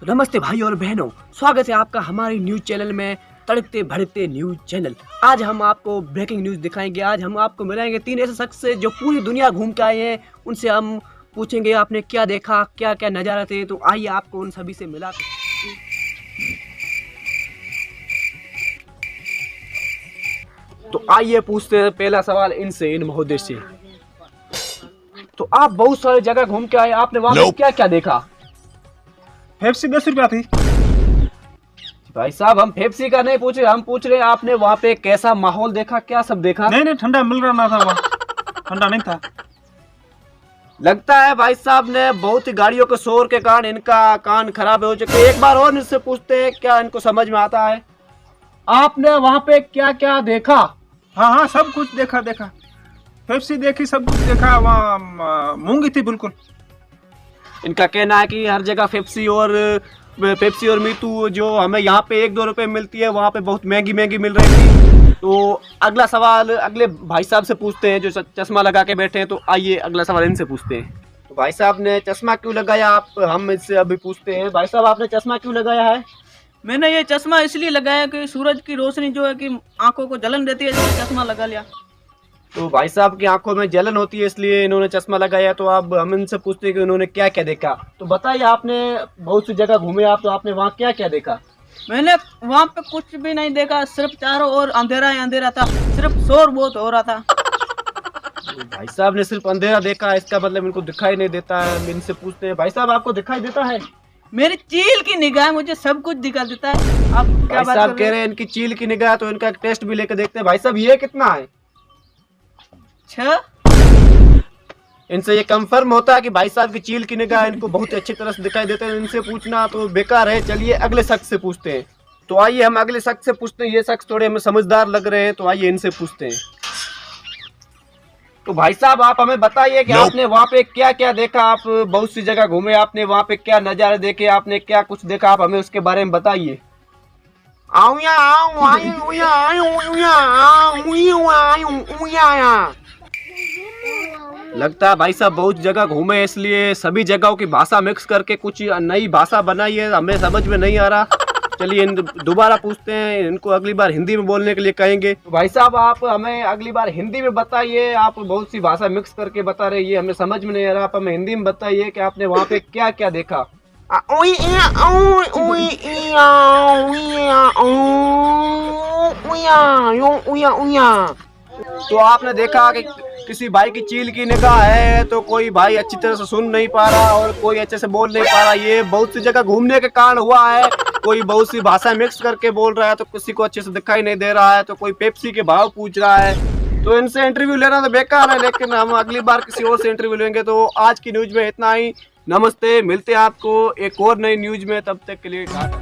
तो नमस्ते भाई और बहनों, स्वागत है आपका हमारे न्यूज चैनल में, तड़कते भड़कते न्यूज चैनल। आज हम आपको ब्रेकिंग न्यूज दिखाएंगे। आज हम आपको मिलाएंगे 3 ऐसे शख्स से जो पूरी दुनिया घूम के आए हैं। उनसे हम पूछेंगे आपने क्या देखा, क्या क्या नज़ारा थे। तो आइए आपको उन सभी से मिला। तो आइए पूछते हैं पहला सवाल इनसे, इन महोदय से। तो आप बहुत सारी जगह घूम के आए, आपने वहाँ पे क्या क्या देखा? पेप्सी 10 रुपया थी। भाई साहब, हम पेप्सी का नहीं पूछ रहे, हम पूछ रहे हैं आपने वहाँ पे कैसा माहौल देखा, क्या सब देखा? नहीं ठंडा मिल रहा ना था वहाँ, ठंडा नहीं था। लगता है भाई साहब ने बहुत ही गाड़ियों के शोर के कारण इनका कान खराब हो चुके। एक बार और इनसे पूछते हैं क्या इनको समझ में आता है। आपने वहाँ पे क्या क्या देखा? हाँ सब कुछ देखा। पेप्सी देखी, सब कुछ देखा। वहाँ मूंगी थी बिल्कुल। इनका कहना है कि हर जगह पेप्सी और मीतू जो हमें यहाँ पे 1-2 रुपए मिलती है, वहाँ पे बहुत महंगी मिल रही थी। तो अगला सवाल अगले भाई साहब से पूछते हैं जो चश्मा लगा के बैठे हैं। तो आइए अगला सवाल इनसे पूछते हैं। तो भाई साहब ने चश्मा क्यों लगाया, आप हम इससे अभी पूछते हैं। भाई साहब, आपने चश्मा क्यों लगाया है? मैंने ये चश्मा इसलिए लगाया कि सूरज की रोशनी जो है कि आंखों को जलन देती है, इसलिए चश्मा लगा लिया। तो भाई साहब की आंखों में जलन होती है इसलिए इन्होंने चश्मा लगाया। तो अब हम इनसे पूछते हैं कि उन्होंने क्या क्या देखा। तो बताइए, आपने बहुत सी जगह घूमे आप, तो आपने वहाँ क्या क्या देखा? मैंने वहाँ पे कुछ भी नहीं देखा, सिर्फ चारों ओर अंधेरा ही अंधेरा था, सिर्फ शोर बहुत हो रहा था। भाई साहब ने सिर्फ अंधेरा देखा, इसका मतलब इनको दिखाई नहीं देता है। हम इनसे पूछते हैं, भाई साहब आपको दिखाई देता है? मेरी चील की निगाह मुझे सब कुछ दिखा देता है। आप क्या भाई साहब कह रहे हैं इनकी चील की निगाह, तो इनका टेस्ट भी लेकर देखते हैं। भाई साहब, ये कितना है? 6। इनसे ये कंफर्म होता है कि भाई साहब की चील की निगाह इनको बहुत अच्छी तरह से दिखाई देते हैं। इनसे पूछना तो बेकार है। चलिए अगले शख्स से पूछते हैं। तो आइए हम अगले शख्स से पूछते हैं। ये शख्स थोड़े हमें समझदार लग रहे हैं, तो आइए इनसे पूछते हैं। तो भाई साहब, आप हमें बताइए कि आपने वहाँ पे क्या क्या देखा। आप बहुत सी जगह घूमे, आपने वहाँ पे क्या नज़ारे देखे, आपने क्या कुछ देखा, आप हमें उसके बारे में बताइए। लगता है भाई साहब बहुत जगह घूमे, इसलिए सभी जगहों की भाषा मिक्स करके कुछ नई भाषा बनाई है, हमें समझ में नहीं आ रहा। चलिए दोबारा पूछते हैं, इनको अगली बार हिंदी में बोलने के लिए कहेंगे। तो भाई साहब, आप हमें अगली बार हिंदी में बताइए। आप बहुत सी भाषा मिक्स करके बता रहे हैं, ये हमें समझ में नहीं आ रहा। आप हमें हिंदी में बताइए कि आपने वहाँ पे क्या क्या देखा। तो आपने देखा कि किसी भाई की चील की निगाह है, तो कोई भाई अच्छी तरह से सुन नहीं पा रहा और कोई अच्छे से बोल नहीं पा रहा। ये बहुत सी जगह घूमने के कारण हुआ है। कोई बहुत सी भाषा मिक्स करके बोल रहा है, तो किसी को अच्छे से दिखाई नहीं दे रहा है, तो कोई पेप्सी के भाव पूछ रहा है। तो इनसे इंटरव्यू लेना तो बेकार है, लेकिन हम अगली बार किसी और से इंटरव्यू लेंगे। तो आज की न्यूज में इतना ही। नमस्ते, मिलते हैं आपको एक और नई न्यूज में। तब तक के लिए टाटा।